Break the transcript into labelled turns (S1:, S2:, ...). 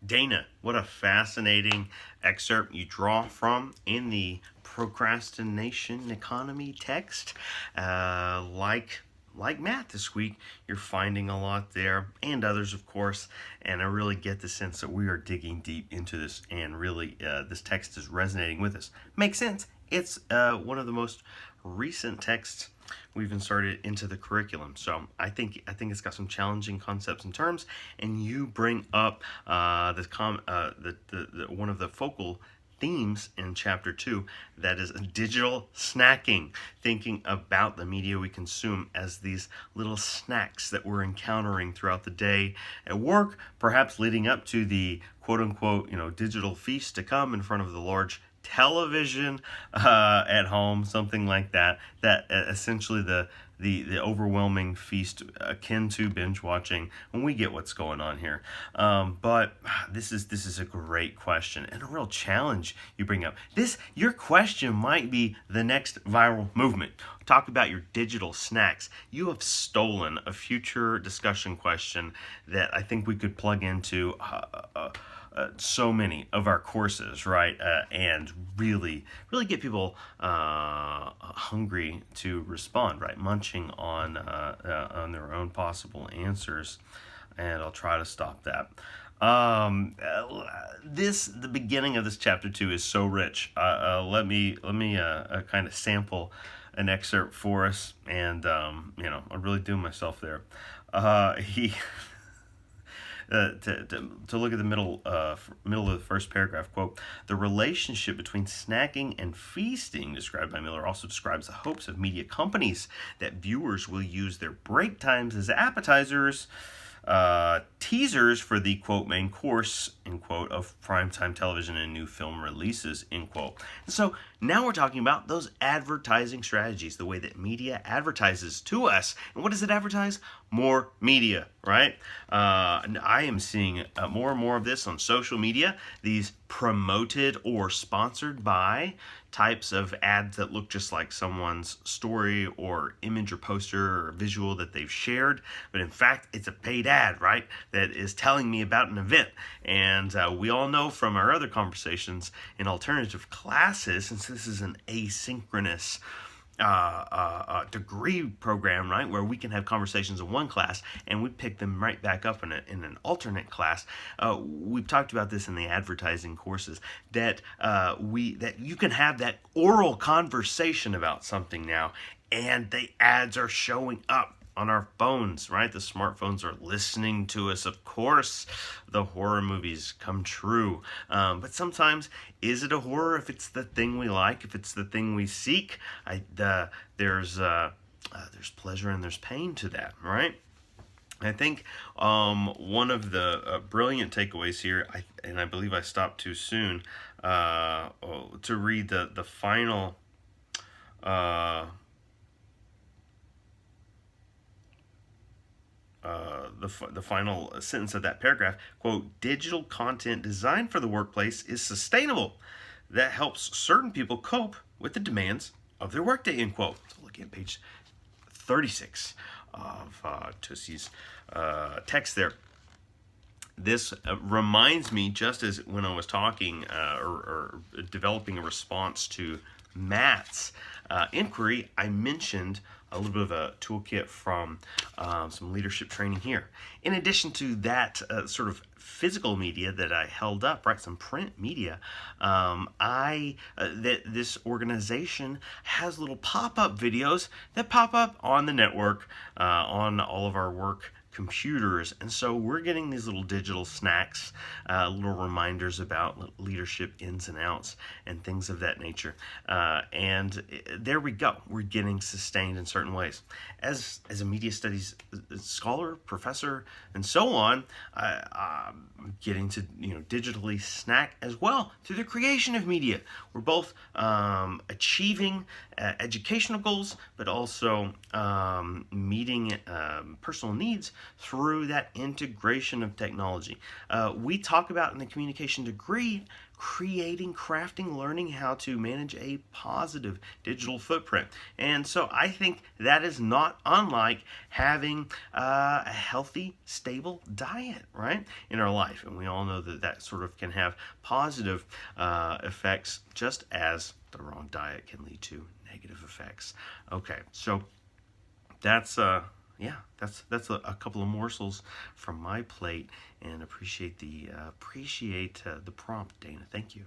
S1: Dana, what a fascinating excerpt you draw from in the procrastination economy text. Like Matt this week, you're finding a lot there, and others, of course. And I really get the sense that we are digging deep into this, and really, this text is resonating with us. Makes sense. It's one of the most recent texts we've inserted into the curriculum. So I think it's got some challenging concepts and terms, and you bring up one of the focal themes in chapter 2, that is digital snacking, thinking about the media we consume as these little snacks that we're encountering throughout the day at work, perhaps leading up to the quote-unquote digital feast to come in front of the large television at home, something like that. That essentially the overwhelming feast akin to binge watching, when we get what's going on here. But this is a great question and a real challenge you bring up. Your question might be the next viral movement. Talk about your digital snacks. You have stolen a future discussion question that I think we could plug into so many of our courses, right? And really get people hungry to respond, right? Munching on their own possible answers, and I'll try to stop that. The beginning of this chapter 2 is so rich. Let me kind of sample an excerpt for us, and I'm really doing myself there. He. To look at the middle of the first paragraph, quote, "The relationship between snacking and feasting described by Miller also describes the hopes of media companies that viewers will use their break times as appetizers, teasers for the, quote, main course, end quote, of primetime television and new film releases, end quote." And so now we're talking about those advertising strategies, the way that media advertises to us. And what does it advertise? More media, right? And I am seeing more and more of this on social media, these promoted or sponsored by types of ads that look just like someone's story or image or poster or visual that they've shared, but in fact it's a paid ad, right, that is telling me about an event. And we all know from our other conversations in alternative classes, since this is an asynchronous degree program, right, where we can have conversations in one class and we pick them right back up in an alternate class. We've talked about this in the advertising courses, that you can have that oral conversation about something now, and the ads are showing up on our phones, right? The smartphones are listening to us. Of course, the horror movies come true. But sometimes, is it a horror if it's the thing we like, if it's the thing we seek? There's pleasure and there's pain to that, right? I think one of the brilliant takeaways here, and I believe I stopped too soon to read the final the final sentence of that paragraph, quote, "Digital content designed for the workplace is sustainable. That helps certain people cope with the demands of their workday," end quote. So looking at page 36 of Tussie's text there. This reminds me, just as when I was talking or developing a response to Matt's inquiry, I mentioned a little bit of a toolkit from some leadership training here. In addition to that sort of physical media that I held up, right, some print media, this organization has little pop-up videos that pop up on the network, on all of our work computers. And so we're getting these little digital snacks, little reminders about leadership ins and outs and things of that nature. And there we go. We're getting sustained in certain ways. As a media studies scholar, professor, and so on, I'm getting to digitally snack as well through the creation of media. We're both achieving educational goals, but also meeting personal needs through that integration of technology. We talk about in the communication degree creating, crafting, learning how to manage a positive digital footprint. And so I think that is not unlike having a healthy, stable diet, right, in our life. And we all know that that sort of can have positive effects, just as the wrong diet can lead to negative effects. Okay, so that's yeah, that's a couple of morsels from my plate, and appreciate the prompt, Dana. Thank you.